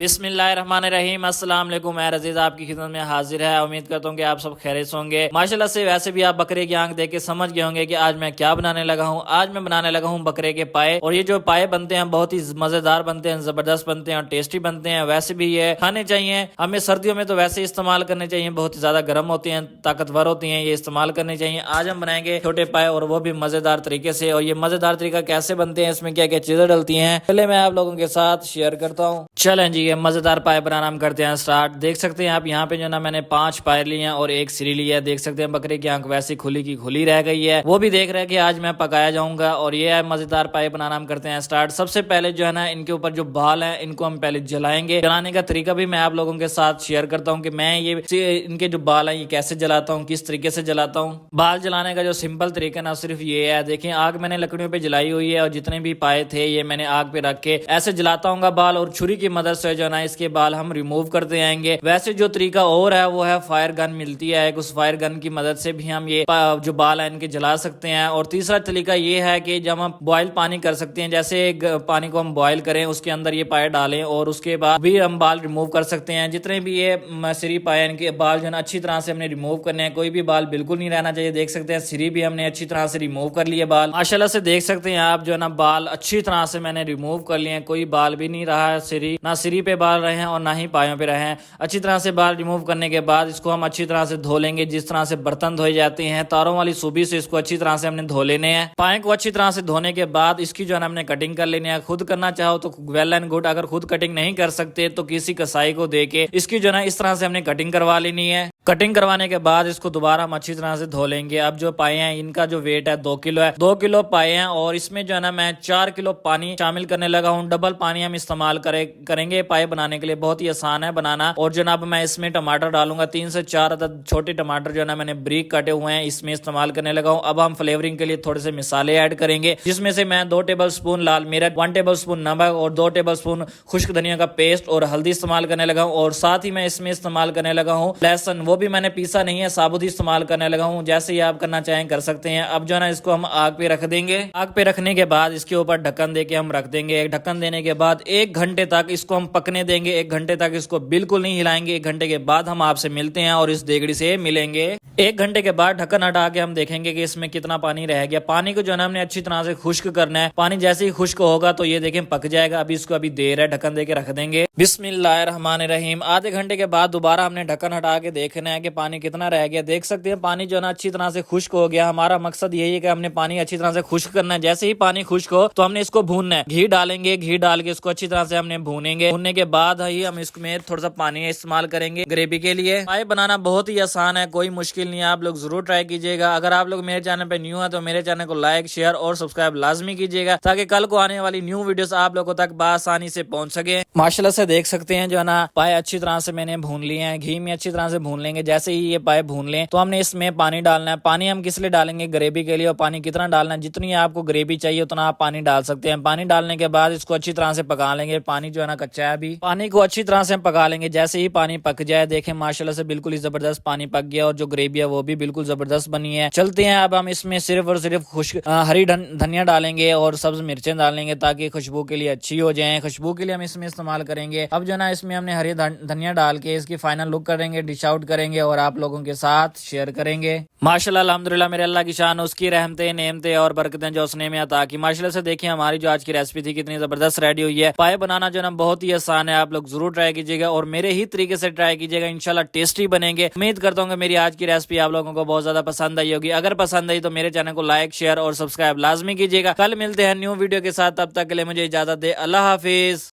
बिस्मिल्लाहिर्रहमानिर्रहीम अस्सलाम वालेकुम। मैं रजीज आपकी खिदमत में हाजिर है। उम्मीद करता हूँ कि आप सब खैरियत होंगे। माशाल्लाह से वैसे भी आप बकरे की आंख देख के समझ गए होंगे कि आज मैं क्या बनाने लगा हूँ। आज मैं बनाने लगा हूँ बकरे के पाए, और ये जो पाए बनते हैं बहुत ही मजेदार बनते हैं, जबरदस्त बनते हैं और टेस्टी बनते हैं। वैसे भी ये खाने चाहिए हमें, सर्दियों में तो वैसे इस्तेमाल करने चाहिए, बहुत ही ज्यादा गर्म होती हैं, ताकतवर होती हैं, ये इस्तेमाल करने चाहिए। आज हम बनाएंगे छोटे पाए और वो भी मजेदार तरीके से। और ये मजेदार तरीका कैसे बनते हैं, इसमें क्या क्या चीजें डलती हैं, पहले मैं आप लोगों के साथ शेयर करता हूँ। चलें जी, ये मजेदार पाए बनाना हम करते हैं स्टार्ट। देख सकते हैं आप यहाँ पे जो ना मैंने 5 पाए लिए हैं और 1 सिरी लिया है। देख सकते हैं बकरे की आंख वैसी खुली की खुली रह गई है, वो भी देख रहे हैं कि आज मैं पकाया जाऊंगा। और ये है मजेदार पाए बनाना हम करते हैं स्टार्ट। सबसे पहले जो है ना इनके ऊपर जो बाल है इनको हम पहले जलाएंगे। जलाने का तरीका भी मैं आप लोगों के साथ शेयर करता हूँ कि मैं ये इनके जो बाल है ये कैसे जलाता हूँ, किस तरीके से जलाता हूँ। बाल जलाने का जो सिंपल तरीका ना सिर्फ ये है, देखिए आग मैंने लकड़ियों पे जलाई हुई है और जितने भी पाए थे ये मैंने आग पे रख के ऐसे जलाता हूँ बाल, और छुरी की मदद से जो ना इसके बाल हम रिमूव करते आएंगे। वैसे जो तरीका और है वो है फायर गन मिलती है, उस फायर गन की मदद से भी हम ये जो बाल है इनके जला सकते हैं। और तीसरा तरीका ये है कि जब हम बॉयल पानी कर सकते हैं, जैसे पानी को हम बॉयल करें उसके अंदर ये पाए डालें और उसके बाद भी हम बाल रिमूव कर सकते हैं। जितने भी ये सिरी पाए इनके बाल जो ना अच्छी तरह से हमने रिमूव करने हैं, कोई भी बाल बिल्कुल नहीं रहना चाहिए। देख सकते हैं सिरी भी हमने अच्छी तरह से रिमूव कर लिए बाल, माशाल्लाह से देख सकते हैं आप जो है ना बाल अच्छी तरह से मैंने रिमूव कर लिए हैं। कोई बाल भी नहीं रहा है, सिरी पे बाल रहे हैं और ना ही पायों पे रहे हैं। अच्छी तरह से बाल रिमूव करने के बाद इसको हम अच्छी तरह से धो लेंगे, जिस तरह से बर्तन धोए जाते हैं तारों वाली सूबी से इसको अच्छी तरह से हमने धो लेने हैं। पाए को अच्छी तरह से धोने के बाद इसकी जो है हमने कटिंग कर लेनी है। खुद करना चाहो तो वेल एंड गुड, अगर खुद कटिंग नहीं कर सकते तो किसी कसाई को दे के इसकी जो है इस तरह से हमने कटिंग करवा लेनी है। कटिंग करवाने के बाद इसको दोबारा हम अच्छी तरह से धो लेंगे। अब जो पाए हैं इनका जो वेट है 2 किलो है, 2 किलो पाए हैं और इसमें जो है ना मैं 4 किलो पानी शामिल करने लगा हूँ। डबल पानी हम इस्तेमाल करेंगे पाए बनाने के लिए, बहुत ही आसान है बनाना। और जनाब मैं इसमें टमाटर डालूंगा, 3 से 4 अदद छोटे टमाटर जो है ना मैंने ब्रीक काटे हुए हैं इसमें इस्तेमाल करने लगा हूँ। अब हम फ्लेवरिंग के लिए थोड़े से मिसाले ऐड करेंगे, जिसमें से मैं 2 टेबल स्पून लाल मिर्च, 1 टेबल स्पून नमक और 2 टेबल स्पून खुश्क धनिया का पेस्ट और हल्दी इस्तेमाल करने लगा हूँ। और साथ ही मैं इसमें इस्तेमाल करने लगा हूँ लहसुन, वो भी मैंने पीसा नहीं है, साबुत ही इस्तेमाल करने लगा हूँ। जैसे ही आप करना चाहें कर सकते हैं। अब जो है ना इसको हम आग पे रख देंगे। आग पे रखने के बाद इसके ऊपर ढक्कन देके हम रख देंगे। एक ढक्कन देने के बाद 1 घंटे तक इसको हम पकने देंगे। 1 घंटे तक इसको बिल्कुल नहीं हिलाएंगे। 1 घंटे के बाद हम आपसे मिलते हैं और इस देगड़ी से मिलेंगे। 1 घंटे के बाद ढक्कन हटा के हम देखेंगे कि इसमें कितना पानी रह गया। पानी को जो है ना हमने अच्छी तरह से खुश्क करना है। पानी जैसे ही खुश्क होगा तो ये देखें पक जाएगा। अभी इसको अभी देर है, ढक्कन दे के रख देंगे। बिस्मिल्लाहिर्रहमानिर्रहीम। आधे घंटे के बाद दोबारा हमने ढक्कन हटा के देखना है कि पानी कितना रह गया। देख सकते हैं पानी जो है ना अच्छी तरह से खुश्क हो गया। हमारा मकसद यही है कि हमने पानी अच्छी तरह से खुश्क करना है। जैसे ही पानी खुश्क हो तो हमने इसको भूनना है। घी डालेंगे, घी डाल के इसको अच्छी तरह से हमने भूनेंगे। भूनने के बाद ही हम इसमें थोड़ा सा पानी इस्तेमाल करेंगे ग्रेवी के लिए। पाए बनाना बहुत ही आसान है, कोई मुश्किल नहीं है। आप लोग जरूर ट्राई कीजिएगा। अगर आप लोग मेरे चैनल पे न्यू है तो मेरे चैनल को लाइक, शेयर और सब्सक्राइब लाजमी कीजिएगा, ताकि कल को आने वाली न्यू वीडियोस आप लोगों तक बआसानी से पहुंच सके। माशाल्लाह से देख सकते हैं जो है ना पाए अच्छी तरह से मैंने भून लिए हैं। घी में अच्छी तरह से भून लेंगे। जैसे ही ये पाए भून लें तो हमने इसमें पानी डालना है। पानी हम किस लिए डालेंगे? ग्रेवी के लिए। और पानी कितना डालना है? जितनी आपको ग्रेवी चाहिए उतना आप पानी डाल सकते हैं। पानी डालने के बाद इसको अच्छी तरह से पका लेंगे। पानी जो है ना कच्चा है अभी, पानी को अच्छी तरह से हम पका लेंगे। जैसे ही पानी पक जाए, देखें माशाल्लाह से बिल्कुल ही जबरदस्त पानी पक गया और जो ग्रेवी है वो भी बिल्कुल जबरदस्त बनी है। चलते हैं अब हम इसमें सिर्फ और सिर्फ हरी धनिया डालेंगे और सब्ज मिर्चें डालेंगे ताकि खुशबू के लिए अच्छी हो जाए। खुशबू के लिए हम इसमें इस्तेमाल करेंगे। अब जो ना इसमें हमने हरी धनिया डाल के इसकी फाइनल लुक करेंगे, डिश आउट करेंगे और आप लोगों के साथ शेयर करेंगे। माशाल्लाह अल्हम्दुलिल्लाह, मेरे अल्लाह की शान, उसकी रहमतें, नेमतें और बरकतें जो उसने में अता की। माशाल्लाह से देखिए हमारी जो आज की रेसिपी थी कितनी जबरदस्त रेडी हुई है। पाए बनाना जो ना बहुत ही आसान है, आप लोग जरूर ट्राई कीजिएगा और मेरे ही तरीके से ट्राई कीजिएगा। इंशाल्लाह टेस्टी बनेंगे। उम्मीद करता हूँ मेरी आज की रेसिपी आप लोगों को बहुत ज्यादा पसंद आई होगी। अगर पसंद आई तो मेरे चैनल को लाइक, शेयर और सब्सक्राइब लाजमी कीजिएगा। कल मिलते हैं न्यू वीडियो के साथ, तब तक के लिए मुझे इजाजत दे। अल्लाह हाफिज।